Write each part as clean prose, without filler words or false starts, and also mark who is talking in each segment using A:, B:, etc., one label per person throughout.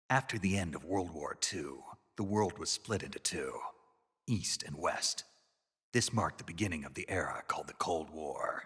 A: After the end of World War II, the world was split into two, East and West. This marked the beginning of the era called the Cold War.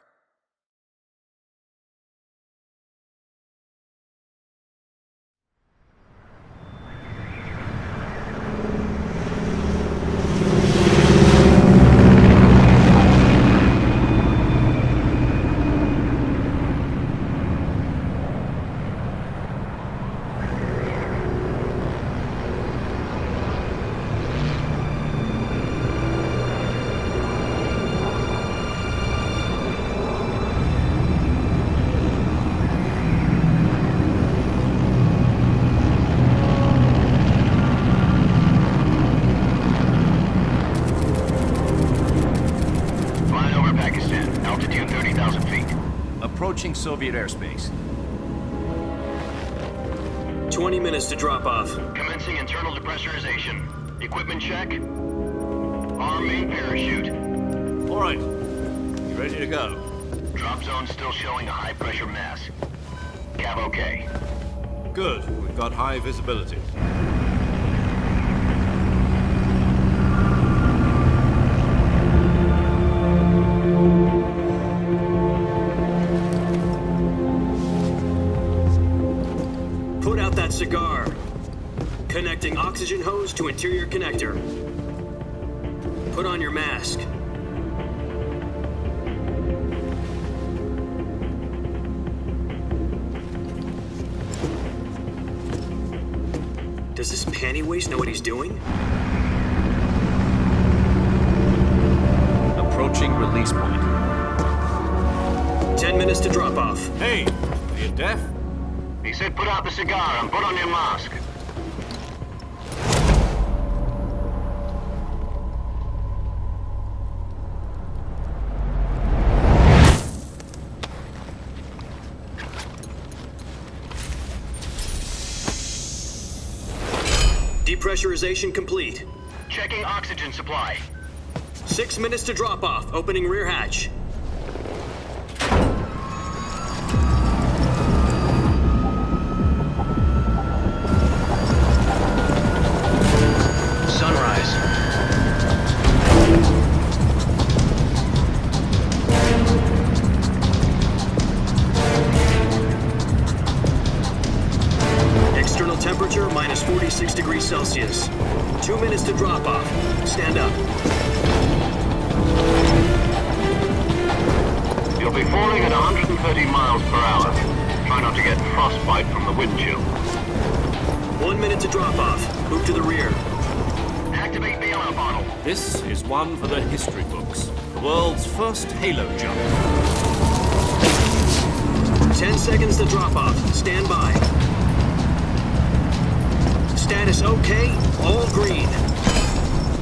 B: Approaching Soviet airspace.
C: 20 minutes to drop off.
D: Commencing internal depressurization. Equipment check. Arm main parachute.
B: All right. You ready to go?
D: Drop zone still showing a high pressure mass. Cav okay.
B: Good. We've got high visibility.
C: Cigar. Connecting oxygen hose to interior connector. Put on your mask. Does this panty waste know what he's doing?
B: Approaching release point.
C: 10 minutes to drop off.
B: Hey, are you deaf?
D: He said put out the cigar and put on your mask.
C: Depressurization complete.
D: Checking oxygen supply.
C: 6 minutes to drop off. Opening rear hatch. Temperature minus 46 degrees Celsius. 2 minutes to drop off. Stand up.
D: You'll be falling at 130 miles per hour. Try not to get frostbite from the wind chill.
C: 1 minute to drop off. Move to the rear.
D: Activate the yellow bottle.
B: This is one for the history books. The world's first halo jump.
C: 10 seconds to drop off. Stand by. Status okay, all green.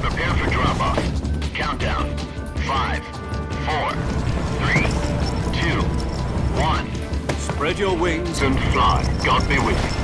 D: Prepare for drop-off. Countdown. 5, 4, 3, 2, 1.
B: Spread your wings
D: And fly. God be with you.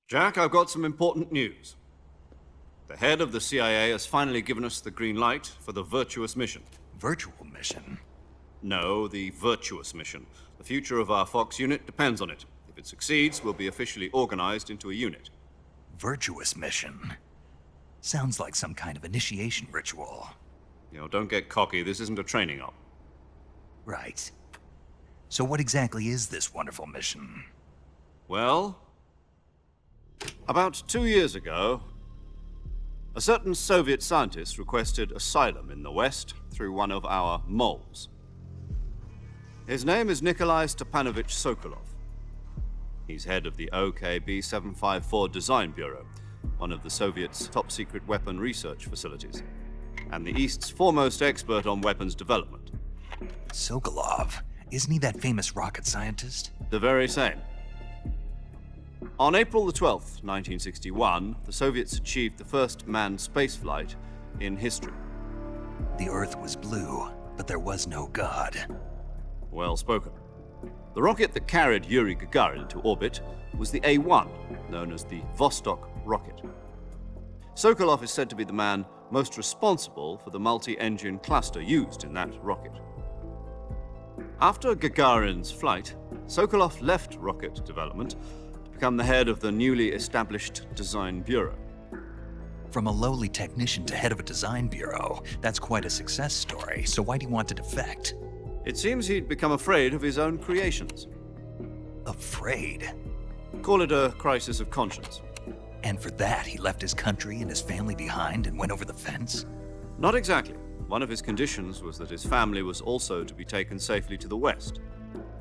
B: Jack, I've got some important news. The head of the CIA has finally given us the green light for the Virtuous mission.
A: Virtual mission?
B: No, the Virtuous mission. The future of our Fox unit depends on it. If it succeeds, we'll be officially organized into a unit.
A: Virtuous mission? Sounds like some kind of initiation ritual.
B: You know, don't get cocky. This isn't a training op.
A: Right. So what exactly is this wonderful mission?
B: Well, about 2 years ago, a certain Soviet scientist requested asylum in the West through one of our moles. His name is Nikolai Stepanovich Sokolov. He's head of the OKB-754 Design Bureau, one of the Soviets' top-secret weapon research facilities, and the East's foremost expert on weapons development.
A: Sokolov? Isn't he that famous rocket scientist?
B: The very same. On April the 12th, 1961, the Soviets achieved the first manned spaceflight in history.
A: The Earth was blue, but there was no God.
B: Well spoken. The rocket that carried Yuri Gagarin into orbit was the A-1, known as the Vostok rocket. Sokolov is said to be the man most responsible for the multi-engine cluster used in that rocket. After Gagarin's flight, Sokolov left rocket development to become the head of the newly established Design Bureau.
A: From a lowly technician to head of a design bureau, that's quite a success story, so why'd he want to defect?
B: It seems he'd become afraid of his own creations.
A: Afraid?
B: Call it a crisis of conscience.
A: And for that, he left his country and his family behind and went over the fence?
B: Not exactly. One of his conditions was that his family was also to be taken safely to the west.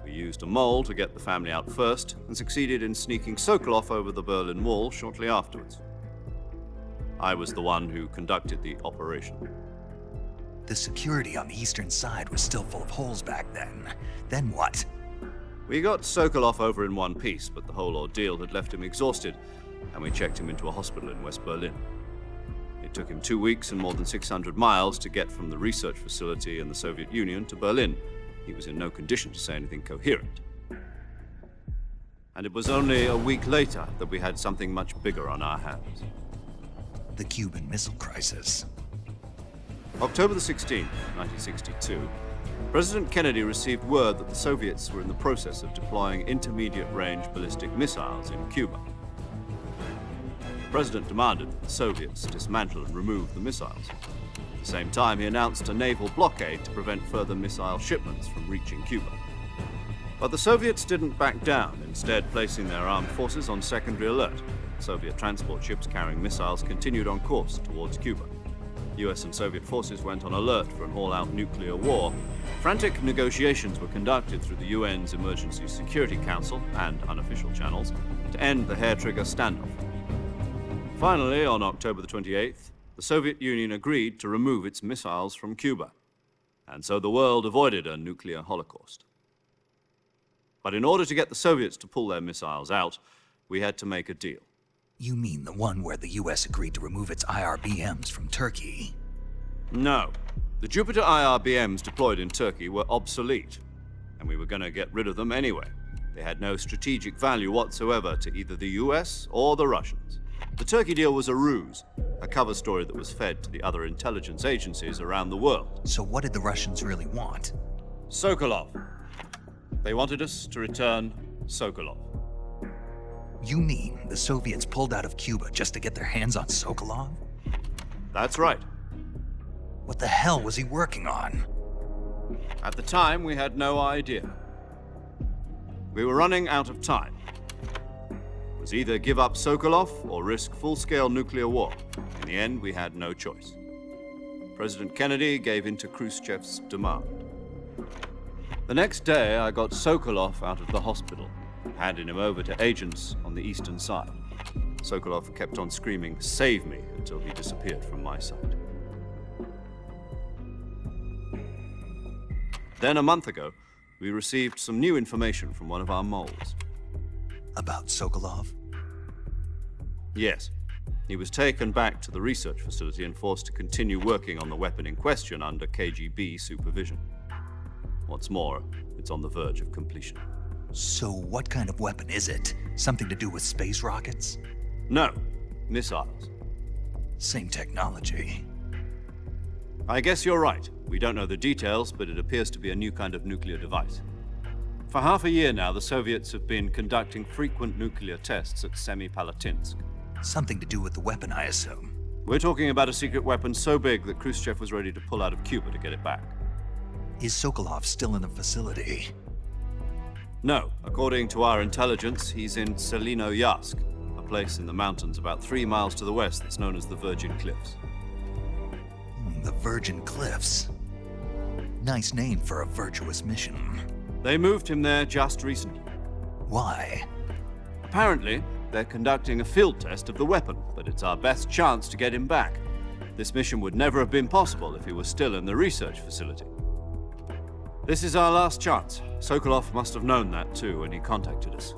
B: We used a mole to get the family out first and succeeded in sneaking Sokolov over the Berlin Wall shortly afterwards. I was the one who conducted the operation.
A: The security on the eastern side was still full of holes back then. Then what?
B: We got Sokolov over in one piece, but the whole ordeal had left him exhausted, and we checked him into a hospital in West Berlin. It took him 2 weeks and more than 600 miles to get from the research facility in the Soviet Union to Berlin. He was in no condition to say anything coherent. And it was only a week later that we had something much bigger on our hands.
A: The Cuban Missile Crisis.
B: October the 16th, 1962, President Kennedy received word that the Soviets were in the process of deploying intermediate-range ballistic missiles in Cuba. The President demanded that the Soviets dismantle and remove the missiles. At the same time, he announced a naval blockade to prevent further missile shipments from reaching Cuba. But the Soviets didn't back down, instead placing their armed forces on secondary alert. Soviet transport ships carrying missiles continued on course towards Cuba. US and Soviet forces went on alert for an all-out nuclear war. Frantic negotiations were conducted through the UN's Emergency Security Council and unofficial channels to end the hair-trigger standoff. Finally, on October the 28th, the Soviet Union agreed to remove its missiles from Cuba, and so the world avoided a nuclear holocaust. But in order to get the Soviets to pull their missiles out, we had to make a deal.
A: You mean the one where the US agreed to remove its IRBMs from Turkey?
B: No. The Jupiter IRBMs deployed in Turkey were obsolete, and we were going to get rid of them anyway. They had no strategic value whatsoever to either the US or the Russians. The Turkey deal was a ruse, a cover story that was fed to the other intelligence agencies around the world.
A: So what did the Russians really want?
B: Sokolov. They wanted us to return Sokolov.
A: You mean the Soviets pulled out of Cuba just to get their hands on Sokolov?
B: That's right.
A: What the hell was he working on?
B: At the time, we had no idea. We were running out of time. It was either give up Sokolov or risk full-scale nuclear war. In the end, we had no choice. President Kennedy gave in to Khrushchev's demand. The next day, I got Sokolov out of the hospital, handing him over to agents on the eastern side. Sokolov kept on screaming, "Save me," until he disappeared from my sight. Then a month ago, we received some new information from one of our moles.
A: About Sokolov?
B: Yes. He was taken back to the research facility and forced to continue working on the weapon in question under KGB supervision. What's more, it's on the verge of completion.
A: So what kind of weapon is it? Something to do with space rockets?
B: No, missiles.
A: Same technology.
B: I guess you're right. We don't know the details, but it appears to be a new kind of nuclear device. For half a year now, the Soviets have been conducting frequent nuclear tests at Semipalatinsk.
A: Something to do with the weapon, I assume.
B: We're talking about a secret weapon so big that Khrushchev was ready to pull out of Cuba to get it back.
A: Is Sokolov still in the facility?
B: No. According to our intelligence, he's in Selinoyarsk, a place in the mountains about 3 miles to the west that's known as the Virgin Cliffs.
A: The Virgin Cliffs. Nice name for a virtuous mission.
B: They moved him there just recently.
A: Why?
B: Apparently, they're conducting a field test of the weapon, but it's our best chance to get him back. This mission would never have been possible if he was still in the research facility. This is our last chance. Sokolov must have known that too when he contacted us.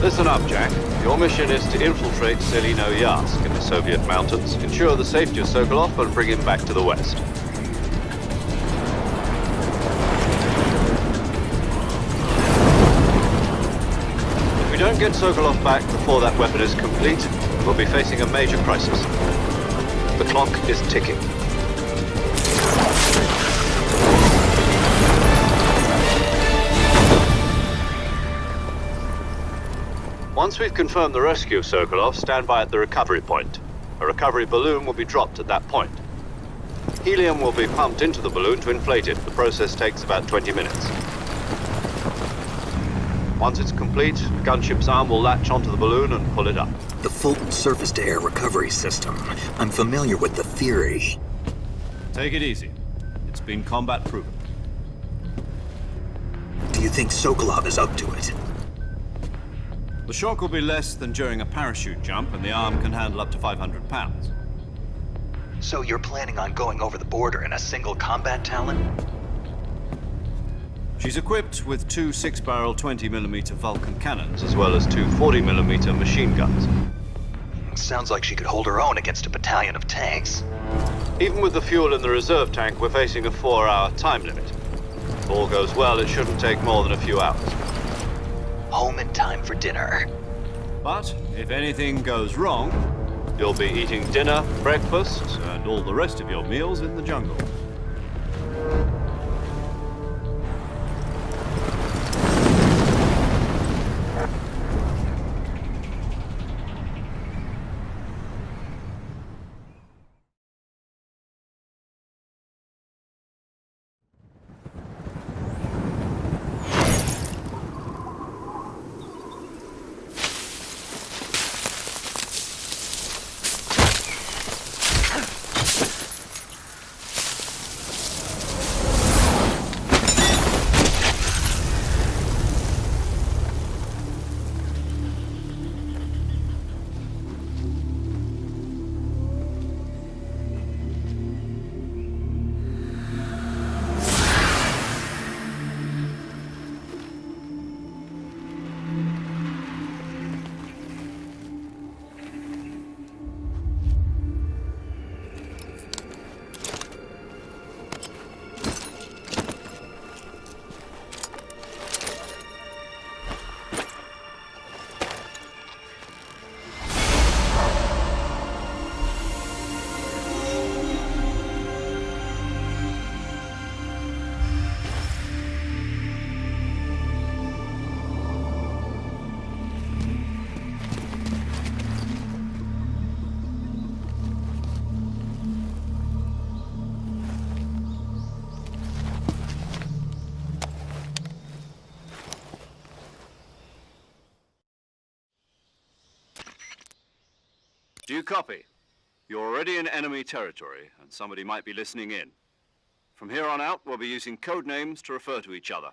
B: Listen up, Jack. Your mission is to infiltrate Selino-Yarsk in the Soviet mountains, ensure the safety of Sokolov, and bring him back to the west. If we don't get Sokolov back before that weapon is complete, we'll be facing a major crisis. The clock is ticking. Once we've confirmed the rescue of Sokolov, stand by at the recovery point. A recovery balloon will be dropped at that point. Helium will be pumped into the balloon to inflate it. The process takes about 20 minutes. Once it's complete, the gunship's arm will latch onto the balloon and pull it up.
A: The Fulton surface-to-air recovery system. I'm familiar with the theory.
B: Take it easy. It's been combat proven.
A: Do you think Sokolov is up to it?
B: The shock will be less than during a parachute jump, and the arm can handle up to 500 pounds.
A: So you're planning on going over the border in a single combat Talon?
B: She's equipped with two 6-barrel 20mm Vulcan cannons, as well as two 40mm machine guns.
A: Sounds like she could hold her own against a battalion of tanks.
B: Even with the fuel in the reserve tank, we're facing a 4-hour time limit. If all goes well, it shouldn't take more than a few hours.
A: Home in time for dinner.
B: But if anything goes wrong, you'll be eating dinner, breakfast, and all the rest of your meals in the jungle. Do you copy? You're already in enemy territory, and somebody might be listening in. From here on out, we'll be using code names to refer to each other.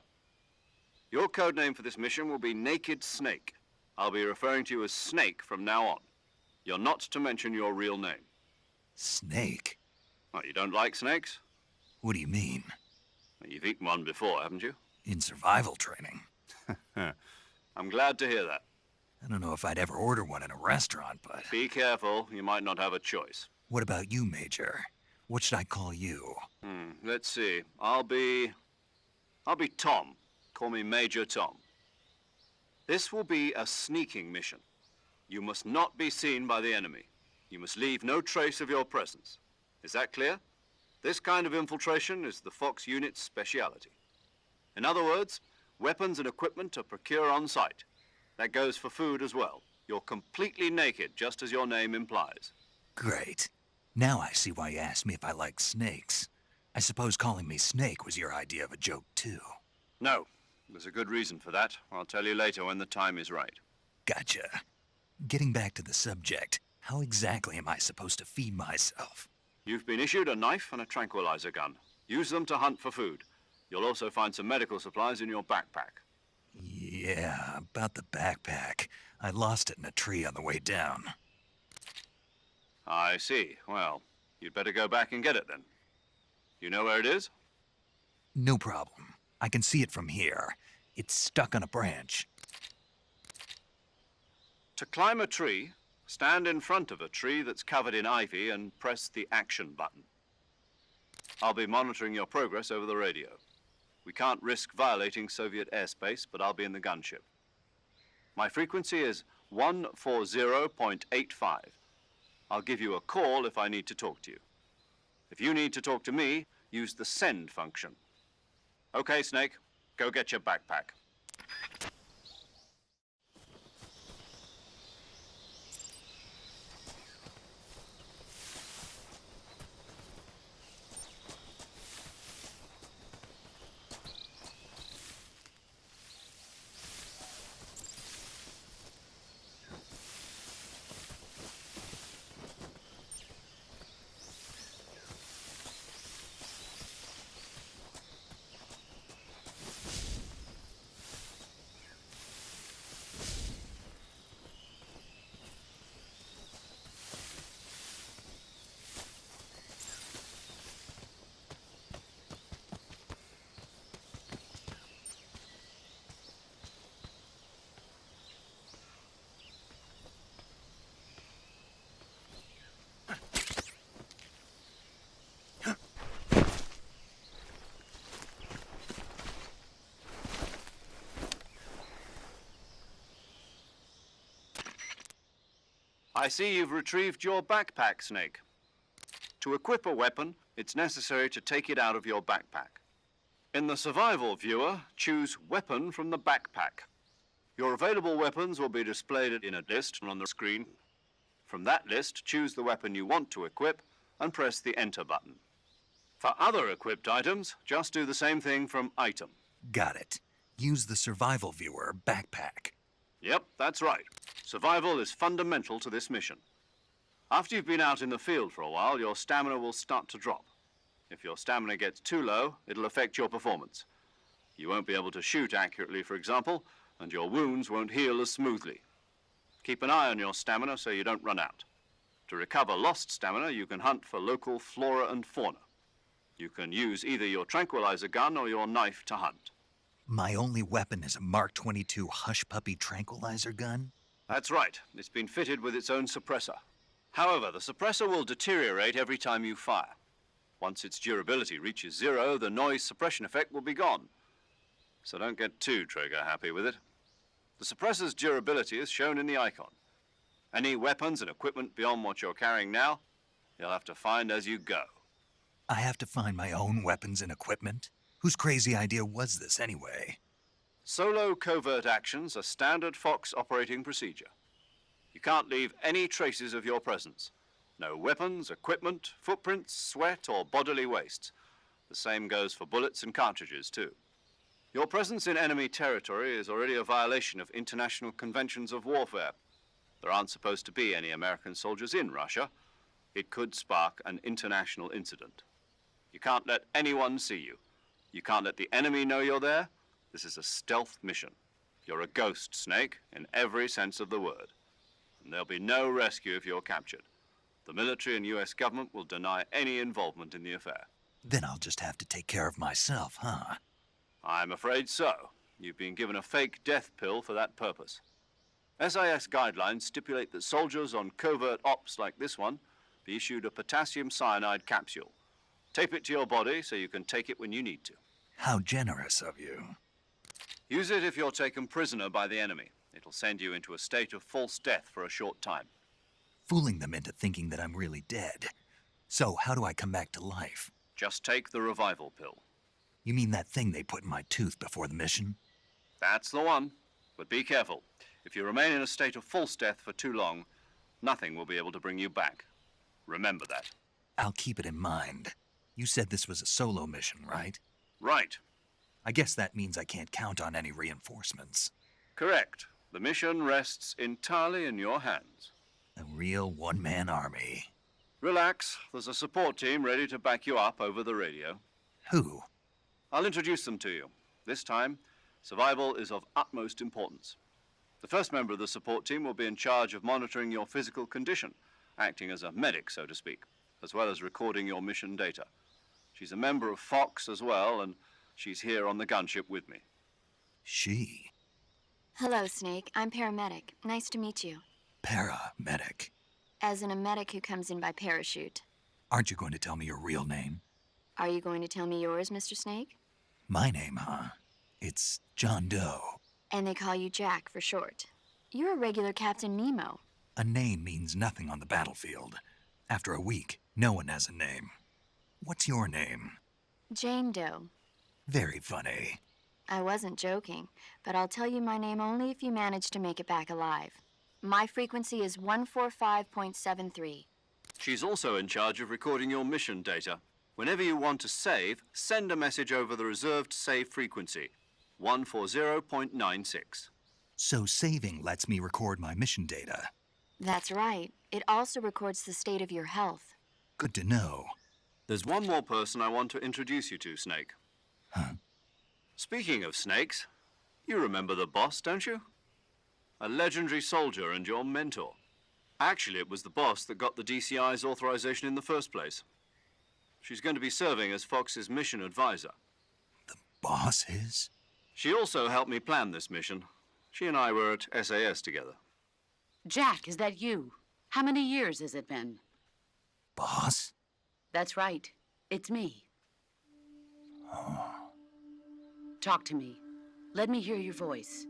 B: Your code name for this mission will be Naked Snake. I'll be referring to you as Snake from now on. You're not to mention your real name.
A: Snake?
B: Well, you don't like snakes?
A: What do you mean?
B: Well, you've eaten one before, haven't you?
A: In survival training.
B: I'm glad to hear that.
A: I don't know if I'd ever order one in a restaurant, but...
B: Be careful, you might not have a choice.
A: What about you, Major? What should I call you?
B: Let's see. I'll be Tom. Call me Major Tom. This will be a sneaking mission. You must not be seen by the enemy. You must leave no trace of your presence. Is that clear? This kind of infiltration is the Fox unit's speciality. In other words, weapons and equipment are procured on site. That goes for food as well. You're completely naked, just as your name implies.
A: Great. Now I see why you asked me if I like snakes. I suppose calling me Snake was your idea of a joke, too.
B: No, there's a good reason for that. I'll tell you later when the time is right.
A: Gotcha. Getting back to the subject, how exactly am I supposed to feed myself?
B: You've been issued a knife and a tranquilizer gun. Use them to hunt for food. You'll also find some medical supplies in your backpack.
A: Yeah, about the backpack. I lost it in a tree on the way down.
B: I see. Well, you'd better go back and get it then. You know where it is?
A: No problem. I can see it from here. It's stuck on a branch.
B: To climb a tree, stand in front of a tree that's covered in ivy and press the action button. I'll be monitoring your progress over the radio. We can't risk violating Soviet airspace, but I'll be in the gunship. My frequency is 140.85. I'll give you a call if I need to talk to you. If you need to talk to me, use the send function. Okay, Snake, go get your backpack. I see you've retrieved your backpack, Snake. To equip a weapon, it's necessary to take it out of your backpack. In the survival viewer, choose Weapon from the backpack. Your available weapons will be displayed in a list on the screen. From that list, choose the weapon you want to equip and press the Enter button. For other equipped items, just do the same thing from Item.
A: Got it. Use the survival viewer backpack.
B: Yep, that's right. Survival is fundamental to this mission. After you've been out in the field for a while, your stamina will start to drop. If your stamina gets too low, it'll affect your performance. You won't be able to shoot accurately, for example, and your wounds won't heal as smoothly. Keep an eye on your stamina so you don't run out. To recover lost stamina, you can hunt for local flora and fauna. You can use either your tranquilizer gun or your knife to hunt.
A: My only weapon is a Mark 22 Hush Puppy tranquilizer gun?
B: That's right. It's been fitted with its own suppressor. However, the suppressor will deteriorate every time you fire. Once its durability reaches 0, the noise suppression effect will be gone. So don't get too trigger-happy with it. The suppressor's durability is shown in the icon. Any weapons and equipment beyond what you're carrying now, you'll have to find as you go.
A: I have to find my own weapons and equipment? Whose crazy idea was this anyway?
B: Solo covert actions are standard Fox operating procedure. You can't leave any traces of your presence. No weapons, equipment, footprints, sweat, or bodily wastes. The same goes for bullets and cartridges, too. Your presence in enemy territory is already a violation of international conventions of warfare. There aren't supposed to be any American soldiers in Russia. It could spark an international incident. You can't let anyone see you. You can't let the enemy know you're there. This is a stealth mission. You're a ghost, Snake, in every sense of the word. And there'll be no rescue if you're captured. The military and US government will deny any involvement in the affair.
A: Then I'll just have to take care of myself, huh?
B: I'm afraid so. You've been given a fake death pill for that purpose. SIS guidelines stipulate that soldiers on covert ops like this one be issued a potassium cyanide capsule. Tape it to your body so you can take it when you need to.
A: How generous of you.
B: Use it if you're taken prisoner by the enemy. It'll send you into a state of false death for a short time.
A: Fooling them into thinking that I'm really dead. So, how do I come back to life?
B: Just take the revival pill.
A: You mean that thing they put in my tooth before the mission?
B: That's the one. But be careful. If you remain in a state of false death for too long, nothing will be able to bring you back. Remember that.
A: I'll keep it in mind. You said this was a solo mission, right?
B: Right.
A: I guess that means I can't count on any reinforcements.
B: Correct. The mission rests entirely in your hands.
A: A real one-man army.
B: Relax. There's a support team ready to back you up over the radio.
A: Who?
B: I'll introduce them to you. This time, survival is of utmost importance. The first member of the support team will be in charge of monitoring your physical condition, acting as a medic, so to speak, as well as recording your mission data. She's a member of Fox as well, and she's here on the gunship with me.
A: She?
E: Hello, Snake. I'm paramedic. Nice to meet you.
A: Paramedic.
E: As in a medic who comes in by parachute.
A: Aren't you going to tell me your real name?
E: Are you going to tell me yours, Mr. Snake?
A: My name, huh? It's John Doe.
E: And they call you Jack for short. You're a regular Captain Nemo.
A: A name means nothing on the battlefield. After a week, no one has a name. What's your name?
E: Jane Doe.
A: Very funny.
E: I wasn't joking, but I'll tell you my name only if you manage to make it back alive. My frequency is 145.73.
B: She's also in charge of recording your mission data. Whenever you want to save, send a message over the reserved save frequency, 140.96.
A: So saving lets me record my mission data.
E: That's right. It also records the state of your health.
A: Good to know.
B: There's one more person I want to introduce you to, Snake.
A: Huh?
B: Speaking of snakes, you remember the boss, don't you? A legendary soldier and your mentor. Actually, it was the boss that got the DCI's authorization in the first place. She's going to be serving as Fox's mission advisor.
A: The boss is?
B: She also helped me plan this mission. She and I were at SAS together.
F: Jack, is that you? How many years has it been?
A: Boss?
F: That's right. It's me. Talk to me. Let me hear your voice.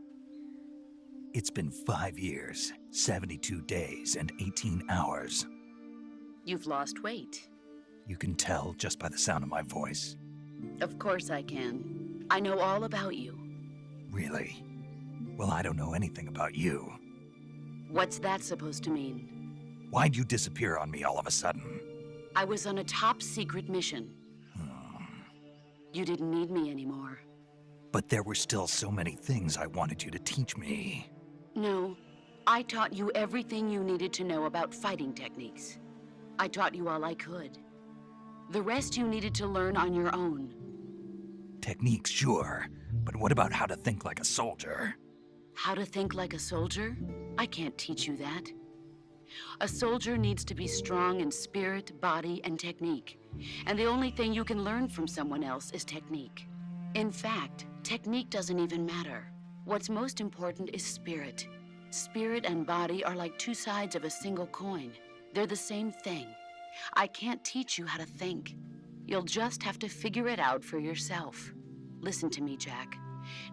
A: It's been 5 years, 72 days, and 18 hours.
F: You've lost weight.
A: You can tell just by the sound of my voice.
F: Of course I can. I know all about you.
A: Really? Well, I don't know anything about you.
F: What's that supposed to mean?
A: Why'd you disappear on me all of a sudden?
F: I was on a top secret mission. You didn't need me anymore.
A: But there were still so many things I wanted you to teach me.
F: No, I taught you everything you needed to know about fighting techniques. I taught you all I could. The rest you needed to learn on your own.
A: Techniques, sure. But what about how to think like a soldier?
F: How to think like a soldier? I can't teach you that. A soldier needs to be strong in spirit, body, and technique. And the only thing you can learn from someone else is technique. In fact, technique doesn't even matter. What's most important is spirit. Spirit and body are like two sides of a single coin. They're the same thing. I can't teach you how to think. You'll just have to figure it out for yourself. Listen to me, Jack.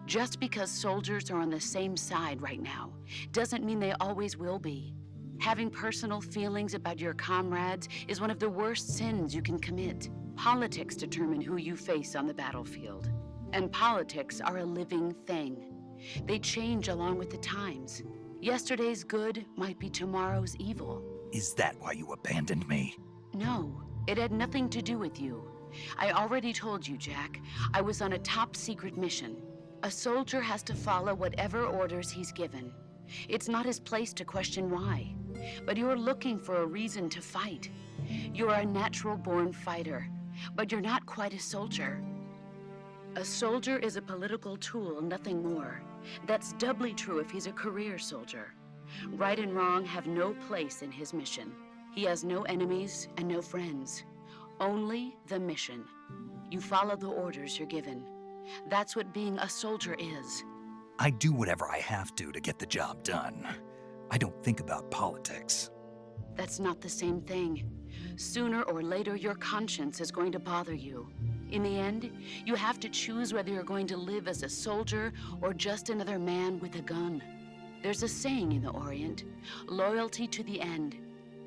F: Just because soldiers are on the same side right now doesn't mean they always will be. Having personal feelings about your comrades is one of the worst sins you can commit. Politics determine who you face on the battlefield. And politics are a living thing. They change along with the times. Yesterday's good might be tomorrow's evil.
A: Is that why you abandoned me?
F: No, it had nothing to do with you. I already told you, Jack. I was on a top secret mission. A soldier has to follow whatever orders he's given. It's not his place to question why. But you're looking for a reason to fight. You're a natural-born fighter, but you're not quite a soldier. A soldier is a political tool, nothing more. That's doubly true if he's a career soldier. Right and wrong have no place in his mission. He has no enemies and no friends. Only the mission. You follow the orders you're given. That's what being a soldier is.
A: I do whatever I have to get the job done. I don't think about politics.
F: That's not the same thing. Sooner or later, your conscience is going to bother you. In the end, you have to choose whether you're going to live as a soldier or just another man with a gun. There's a saying in the Orient, loyalty to the end.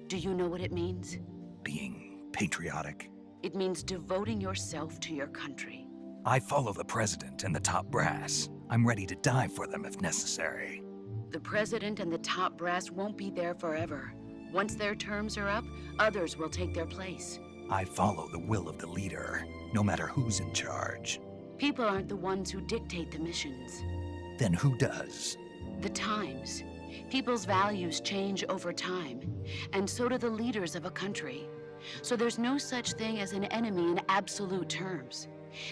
F: Do you know what it means?
A: Being patriotic.
F: It means devoting yourself to your country.
A: I follow the president and the top brass. I'm ready to die for them if necessary.
F: The president and the top brass won't be there forever. Once their terms are up, others will take their place.
A: I follow the will of the leader, no matter who's in charge.
F: People aren't the ones who dictate the missions.
A: Then who does?
F: The times. People's values change over time, and so do the leaders of a country. So there's no such thing as an enemy in absolute terms.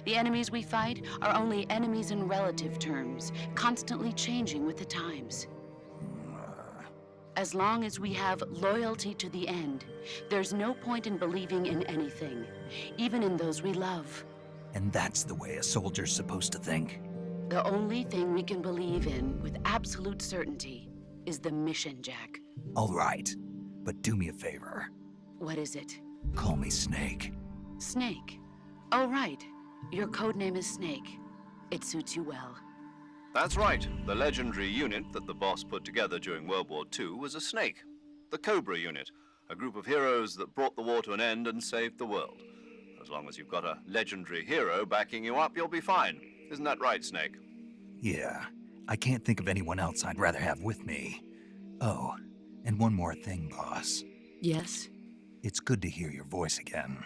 F: The enemies we fight are only enemies in relative terms, constantly changing with the times. As long as we have loyalty to the end, there's no point in believing in anything, even in those we love.
A: And that's the way a soldier's supposed to think?
F: The only thing we can believe in with absolute certainty is the mission, Jack.
A: All right, but do me a favor.
F: What is it?
A: Call me Snake.
F: Snake. Oh, right. Your code name is Snake. It suits you well.
B: That's right. The legendary unit that the boss put together during World War II was a snake. The Cobra unit, a group of heroes that brought the war to an end and saved the world. As long as you've got a legendary hero backing you up, you'll be fine. Isn't that right, Snake?
A: Yeah, I can't think of anyone else I'd rather have with me. Oh, and one more thing, boss.
F: Yes?
A: It's good to hear your voice again.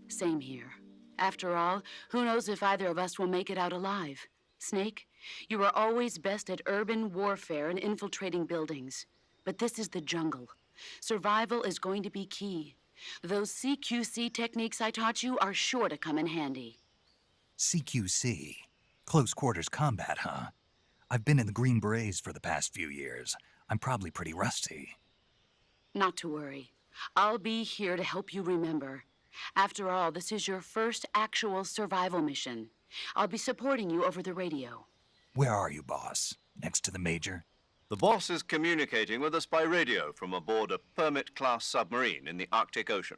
F: Same here. After all, who knows if either of us will make it out alive? Snake, you are always best at urban warfare and infiltrating buildings. But this is the jungle. Survival is going to be key. Those CQC techniques I taught you are sure to come in handy.
A: CQC? Close quarters combat, huh? I've been in the Green Berets for the past few years. I'm probably pretty rusty.
F: Not to worry. I'll be here to help you remember. After all, this is your first actual survival mission. I'll be supporting you over the radio.
A: Where are you, boss? Next to the Major?
B: The boss is communicating with us by radio from aboard a Permit-class submarine in the Arctic Ocean.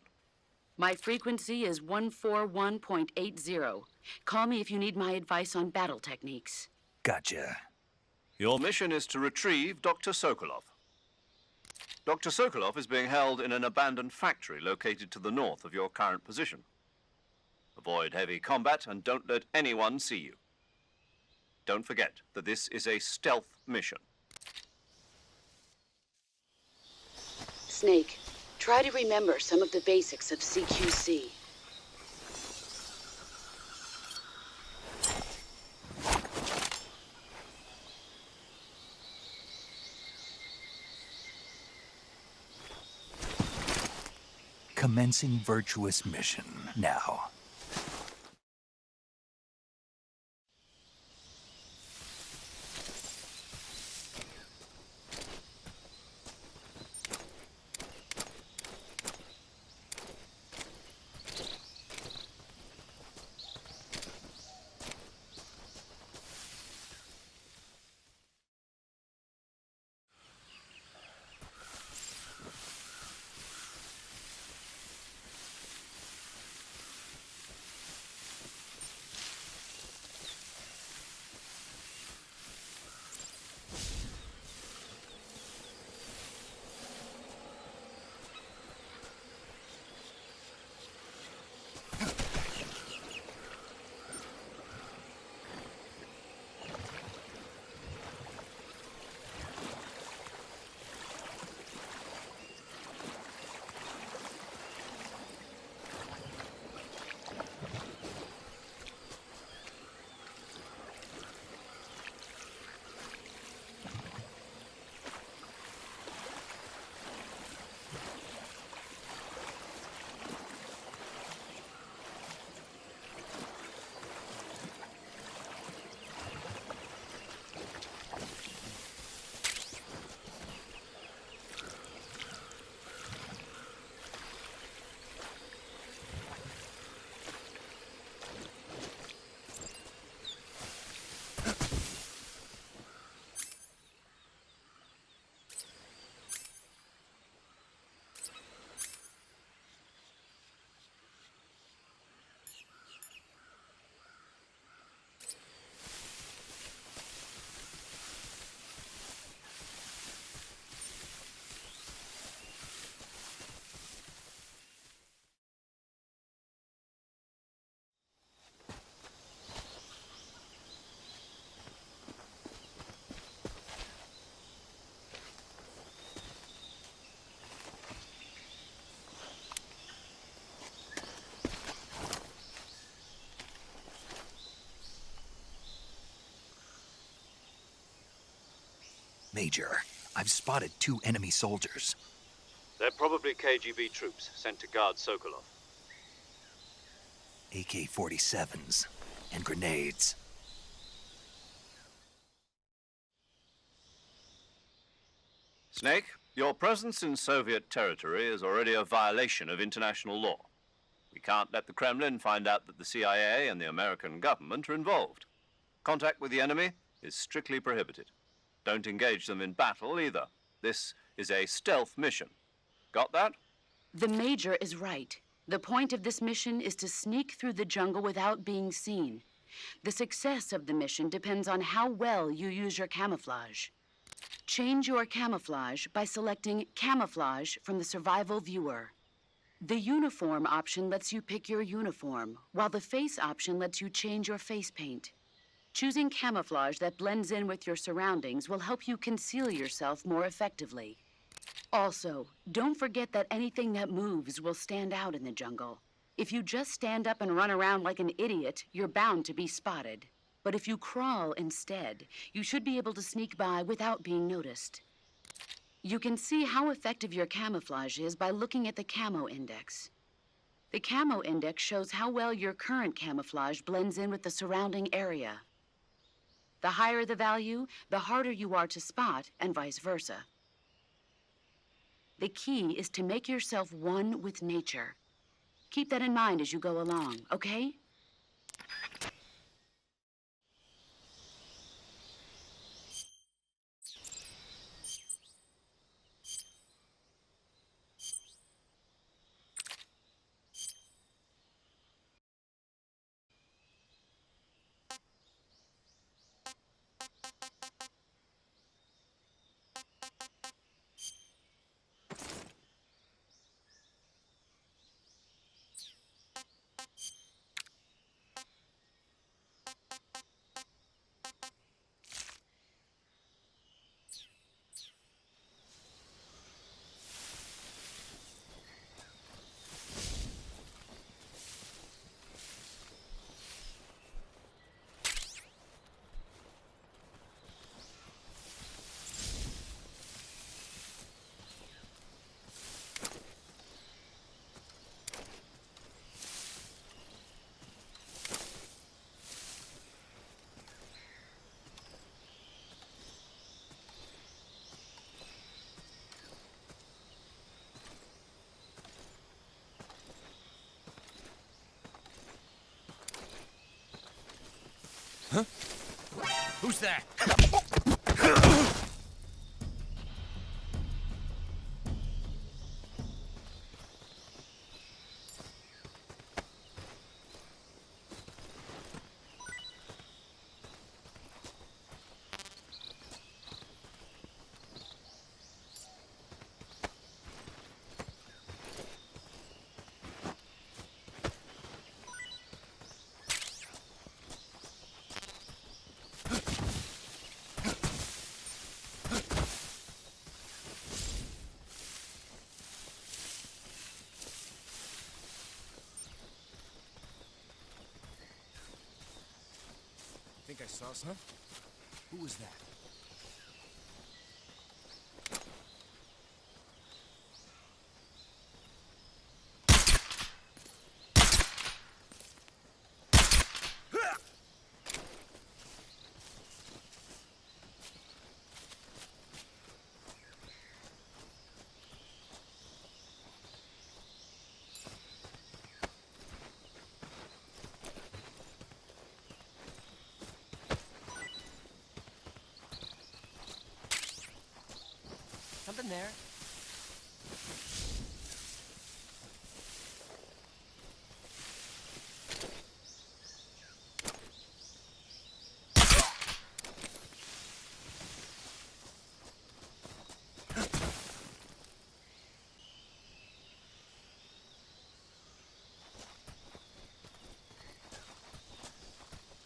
F: My frequency is 141.80. Call me if you need my advice on battle techniques.
A: Gotcha.
B: Your mission is to retrieve Dr. Sokolov. Dr. Sokolov is being held in an abandoned factory located to the north of your current position. Avoid heavy combat and don't let anyone see you. Don't forget that this is a stealth mission.
F: Snake, try to remember some of the basics of CQC.
A: Commencing virtuous mission now. Major, I've spotted 2 enemy soldiers.
B: They're probably KGB troops sent to guard Sokolov.
A: AK-47s and grenades.
B: Snake, your presence in Soviet territory is already a violation of international law. We can't let the Kremlin find out that the CIA and the American government are involved. Contact with the enemy is strictly prohibited. Don't engage them in battle either. This is a stealth mission. Got that?
F: The Major is right. The point of this mission is to sneak through the jungle without being seen. The success of the mission depends on how well you use your camouflage. Change your camouflage by selecting Camouflage from the Survival Viewer. The Uniform option lets you pick your uniform, while the Face option lets you change your face paint. Choosing camouflage that blends in with your surroundings will help you conceal yourself more effectively. Also, don't forget that anything that moves will stand out in the jungle. If you just stand up and run around like an idiot, you're bound to be spotted. But if you crawl instead, you should be able to sneak by without being noticed. You can see how effective your camouflage is by looking at the Camo Index. The Camo Index shows how well your current camouflage blends in with the surrounding area. The higher the value, the harder you are to spot, and vice versa. The key is to make yourself one with nature. Keep that in mind as you go along, okay?
G: Who's that? I think I saw some. Who was that? Something there.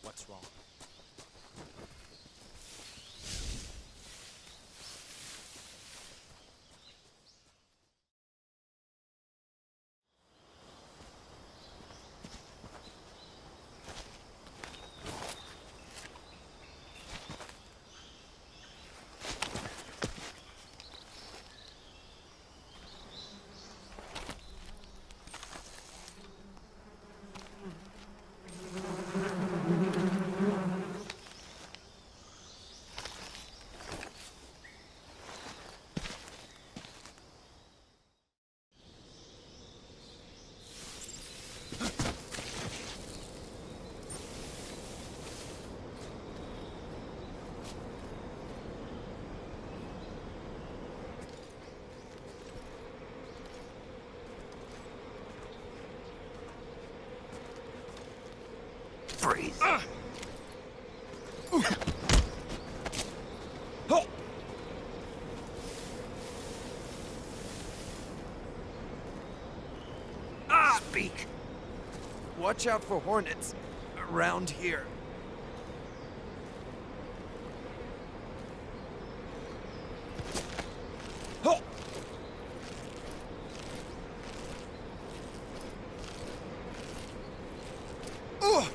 G: What's wrong?
A: Freeze. Speak.
G: Watch out for hornets around here. Oh! Ugh!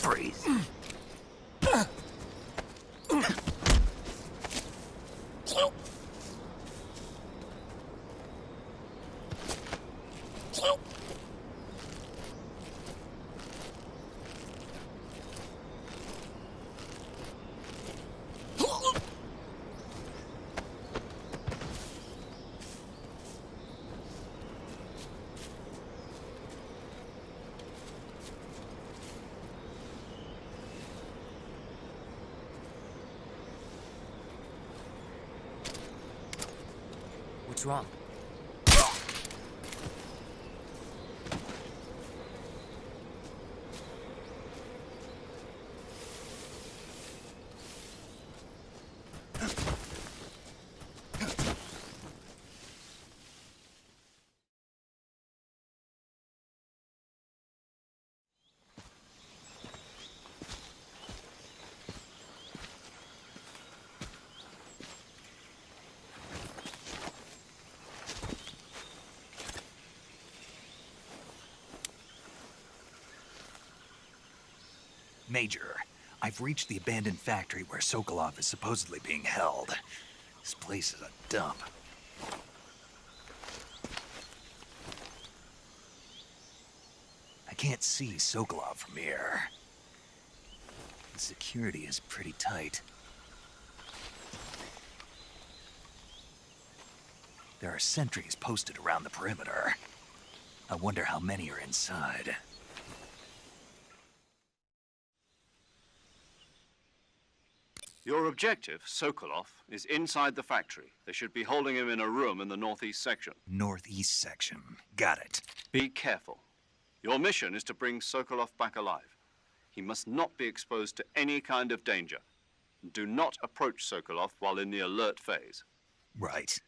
A: Freeze.
G: What's wrong?
A: Major, I've reached the abandoned factory where Sokolov is supposedly being held. This place is a dump. I can't see Sokolov from here. The security is pretty tight. There are sentries posted around the perimeter. I wonder how many are inside.
B: Your objective, Sokolov, is inside the factory. They should be holding him in a room in the northeast section.
A: Northeast section. Got it.
B: Be careful. Your mission is to bring Sokolov back alive. He must not be exposed to any kind of danger. Do not approach Sokolov while in the alert phase.
A: Right.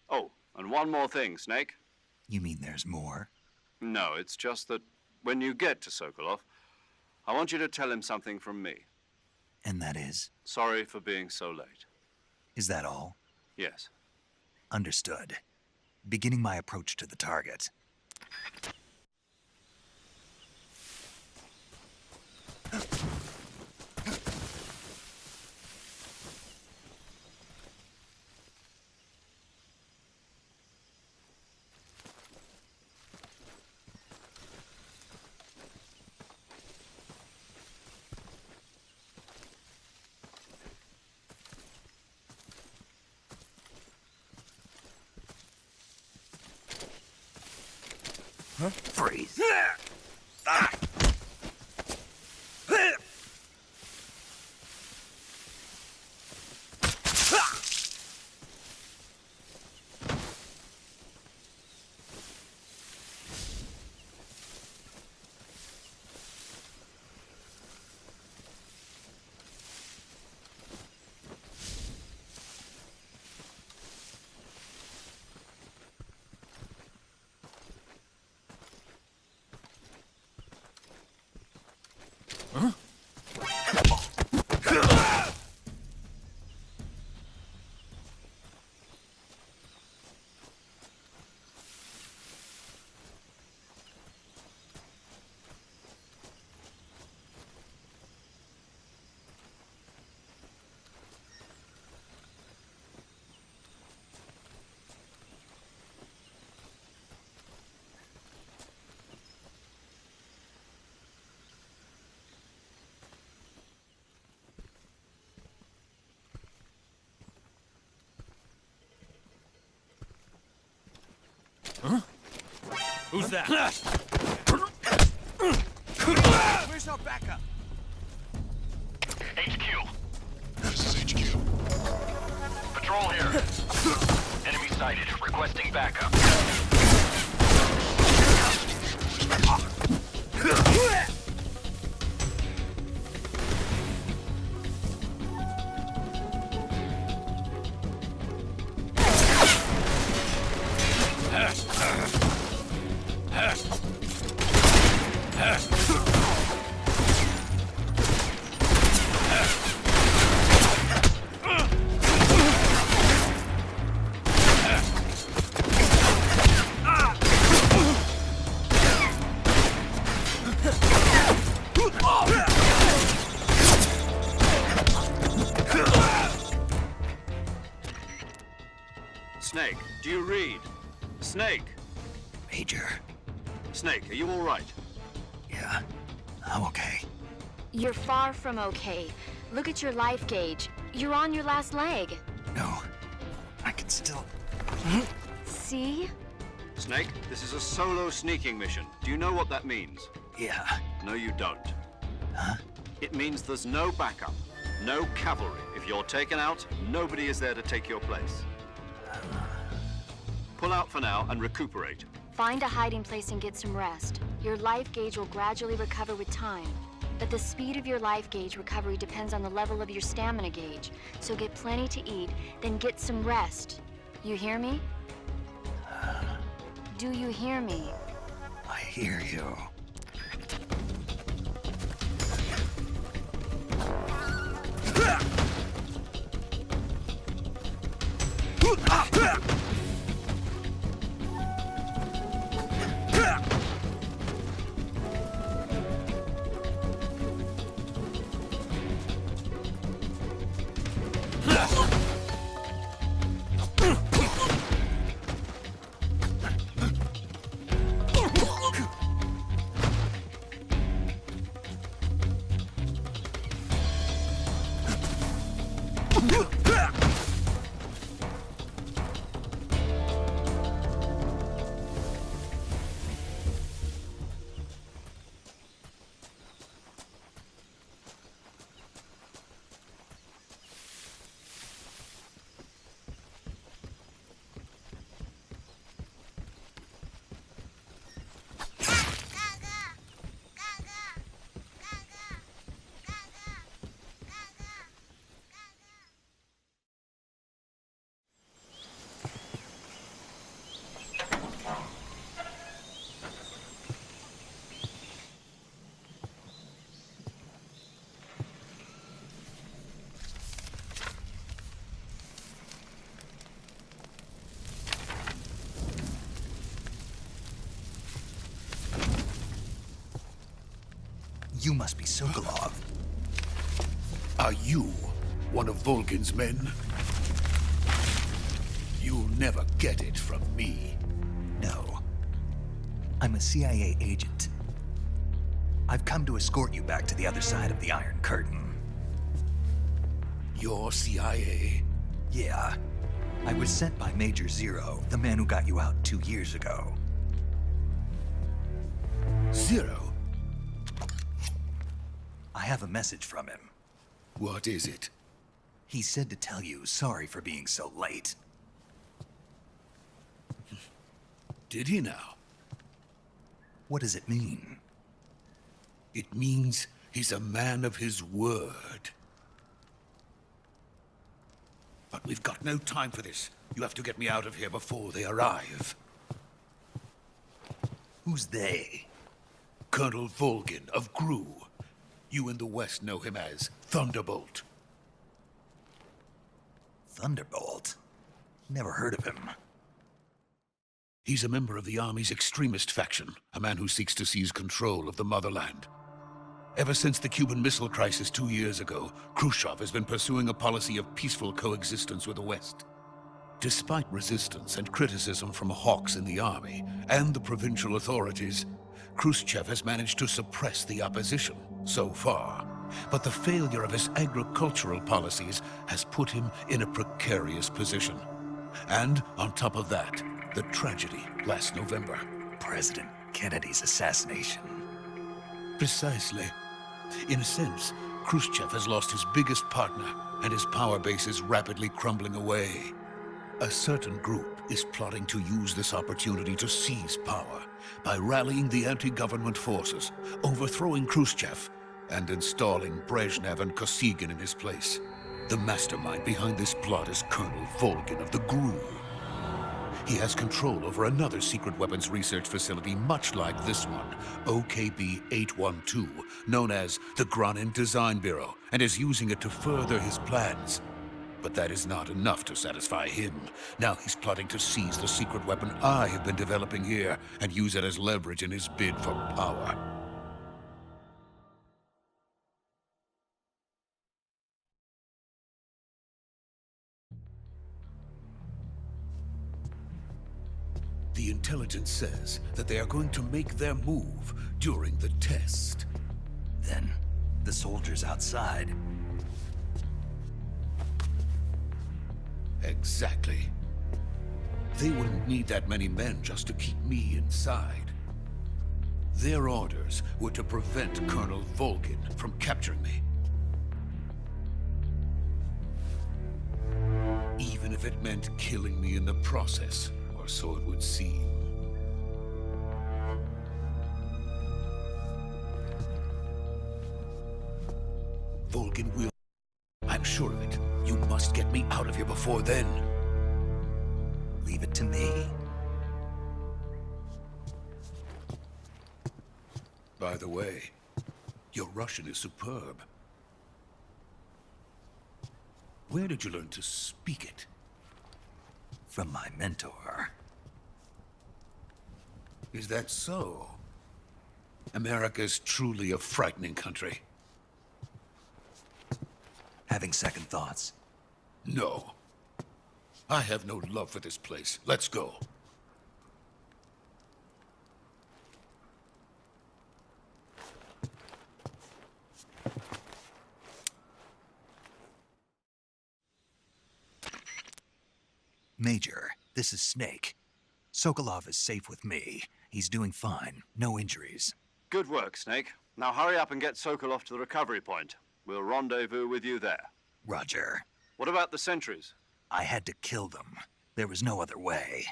B: Oh, and one more thing, Snake.
A: You mean there's more?
B: No, it's just that when you get to Sokolov, I want you to tell him something from me.
A: And that is?
B: Sorry for being so late.
A: Is that all?
B: Yes.
A: Understood. Beginning my approach to the target. Freeze.
G: Who's that? Where's our backup?
D: HQ. This is HQ. Patrol here. Enemy sighted. Requesting backup.
B: Snake, do you read? Snake!
A: Major.
B: Snake, are you all right?
A: Yeah, I'm okay.
E: You're far from okay. Look at your life gauge. You're on your last leg.
A: No, I can still...
E: See?
B: Snake, this is a solo sneaking mission. Do you know what that means?
A: Yeah.
B: No, you don't.
A: Huh?
B: It means there's no backup, no cavalry. If you're taken out, nobody is there to take your place. Pull out for now and recuperate.
E: Find a hiding place and get some rest. Your life gauge will gradually recover with time. But the speed of your life gauge recovery depends on the level of your stamina gauge. So get plenty to eat, then get some rest. You hear me? Do you hear me?
A: I hear you. You must be Sokolov.
H: Are you one of Volgin's men? You'll never get it from me.
A: No. I'm a CIA agent. I've come to escort you back to the other side of the Iron Curtain.
H: You're CIA?
A: Yeah. I was sent by Major Zero, the man who got you out 2 years ago.
H: Zero?
A: I have a message from him.
H: What is it?
A: He said to tell you sorry for being so late.
H: Did he now?
A: What does it mean?
H: It means he's a man of his word. But we've got no time for this. You have to get me out of here before they arrive.
A: Who's they?
H: Colonel Volgin of GRU. You in the West know him as Thunderbolt.
A: Thunderbolt? Never heard of him.
H: He's a member of the Army's extremist faction, a man who seeks to seize control of the motherland. Ever since the Cuban Missile Crisis 2 years ago, Khrushchev has been pursuing a policy of peaceful coexistence with the West. Despite resistance and criticism from hawks in the army and the provincial authorities, Khrushchev has managed to suppress the opposition so far. But the failure of his agricultural policies has put him in a precarious position. And on top of that, the tragedy last November.
A: President Kennedy's assassination.
H: Precisely. In a sense, Khrushchev has lost his biggest partner, and his power base is rapidly crumbling away. A certain group is plotting to use this opportunity to seize power by rallying the anti-government forces, overthrowing Khrushchev, and installing Brezhnev and Kosygin in his place. The mastermind behind this plot is Colonel Volgin of the GRU. He has control over another secret weapons research facility much like this one, OKB-812, known as the Granin Design Bureau, and is using it to further his plans. But that is not enough to satisfy him. Now he's plotting to seize the secret weapon I have been developing here and use it as leverage in his bid for power. The intelligence says that they are going to make their move during the test.
A: Then, the soldiers outside.
H: Exactly. They wouldn't need that many men just to keep me inside. Their orders were to prevent Colonel Volgin from capturing me. Even if it meant killing me in the process, or so it would seem. Volgin will... I'm sure of it. You must get me out of here before then.
A: Leave it to me.
H: By the way, your Russian is superb. Where did you learn to speak it?
A: From my mentor.
H: Is that so? America is truly a frightening country.
A: Having second thoughts.
H: No. I have no love for this place. Let's go.
A: Major, this is Snake. Sokolov is safe with me. He's doing fine. No injuries.
B: Good work, Snake. Now hurry up and get Sokolov to the recovery point. We'll rendezvous with you there.
A: Roger.
B: What about the sentries?
A: I had to kill them. There was no other way.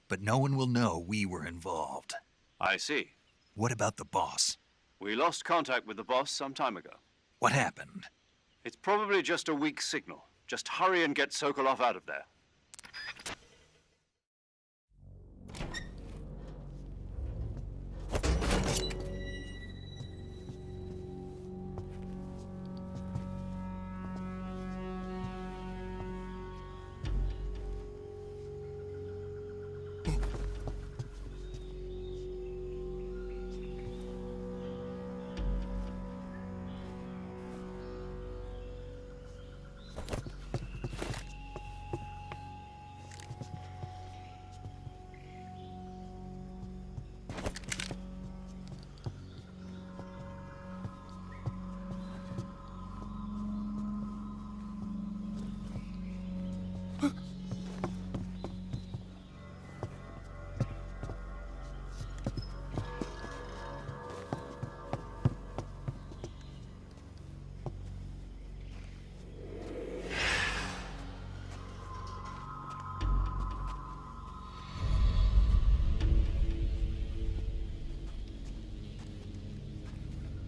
A: But no one will know we were involved.
B: I see.
A: What about the boss?
B: We lost contact with the boss some time ago.
A: What happened?
B: It's probably just a weak signal. Just hurry and get Sokolov out of there.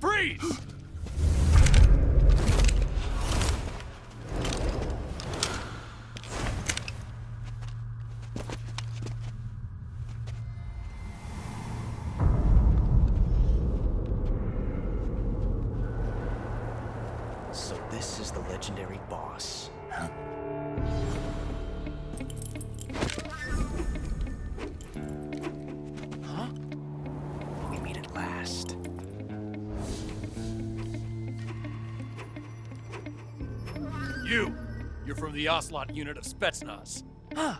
G: Freeze!
I: So this is the legendary boss.
A: Huh?
I: Huh? We meet at last.
G: You're from the Ocelot unit of Spetsnaz.
I: Huh.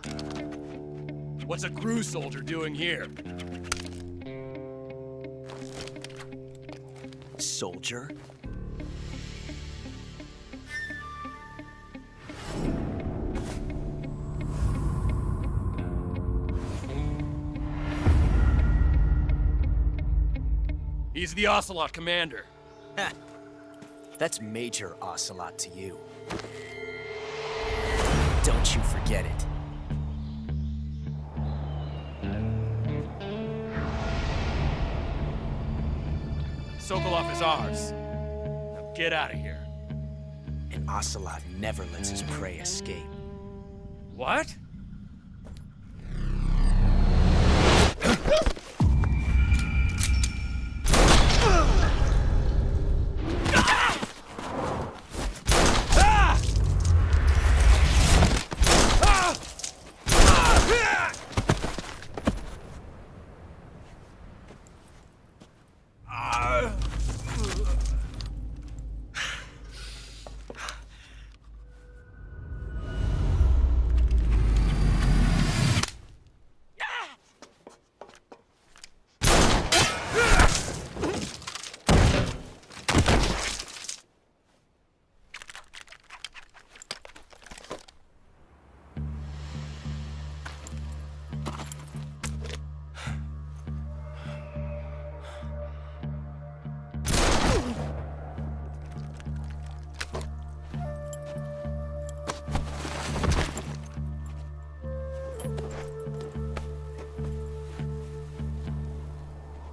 G: What's a GRU soldier doing here?
I: Soldier?
G: He's the Ocelot commander.
I: Ha! That's Major Ocelot to you. Don't you forget it.
G: Sokolov is ours. Now get out of here.
I: And Ocelot never lets his prey escape.
G: What?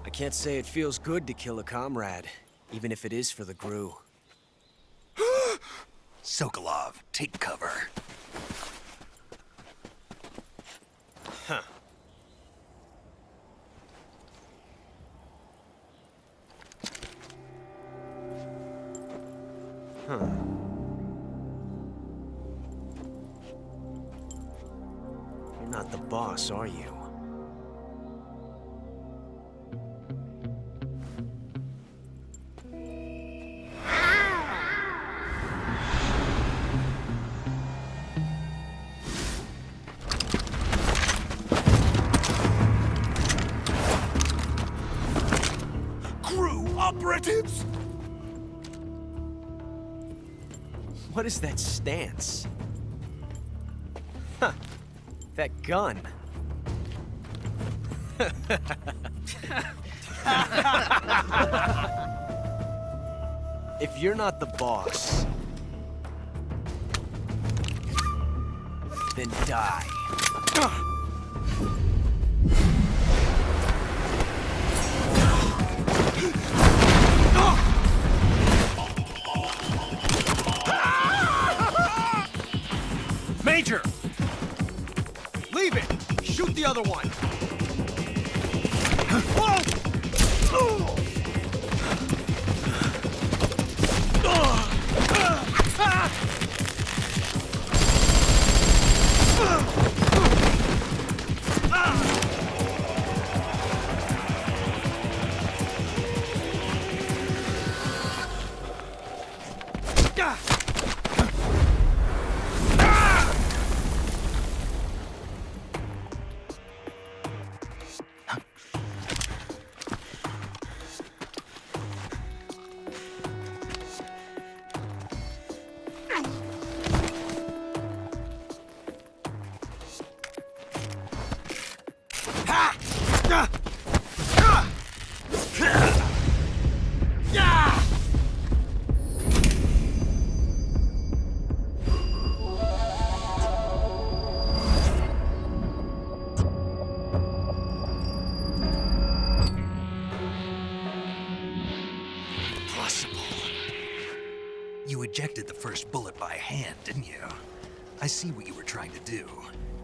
I: I can't say it feels good to kill a comrade, even if it is for the Gru.
A: Sokolov, take cover.
I: Huh. Huh. You're not the boss, are you?
H: Operatives!
I: What is that stance? Huh. That gun. If you're not the boss, then die.
G: Major! Leave it! Shoot the other one!
A: You ejected the first bullet by hand, didn't you? I see what you were trying to do.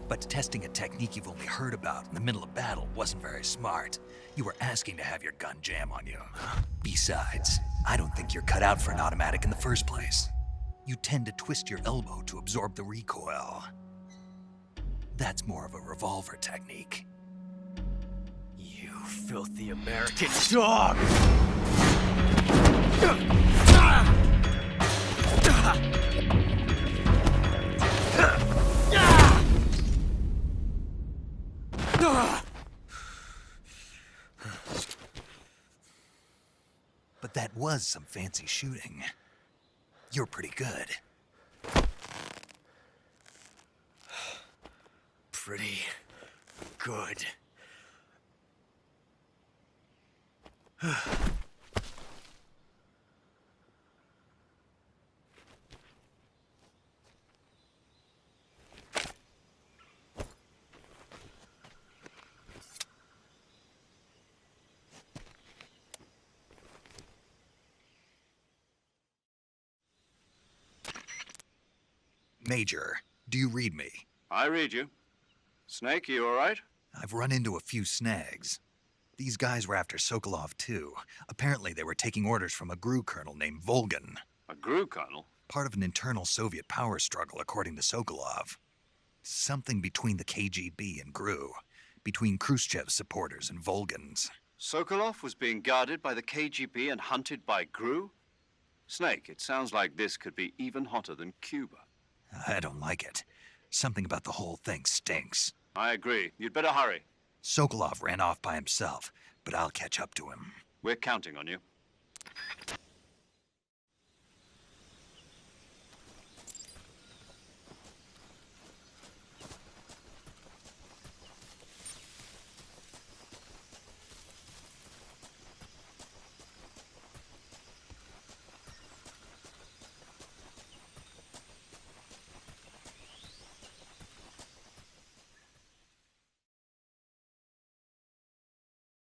A: But testing a technique you've only heard about in the middle of battle wasn't very smart. You were asking to have your gun jam on you. Besides, I don't think you're cut out for an automatic in the first place. You tend to twist your elbow to absorb the recoil. That's more of a revolver technique.
I: You filthy American dog!
A: But that was some fancy shooting. You're pretty good.
I: Pretty good.
A: Major, do you read me?
B: I read you. Snake, you all right?
A: I've run into a few snags. These guys were after Sokolov, too. Apparently, they were taking orders from a GRU colonel named Volgan.
B: A GRU colonel?
A: Part of an internal Soviet power struggle, according to Sokolov. Something between the KGB and GRU. Between Khrushchev's supporters and Volgan's.
B: Sokolov was being guarded by the KGB and hunted by GRU? Snake, it sounds like this could be even hotter than Cuba.
A: I don't like it. Something about the whole thing stinks.
B: I agree. You'd better hurry.
A: Sokolov ran off by himself, but I'll catch up to him.
B: We're counting on you.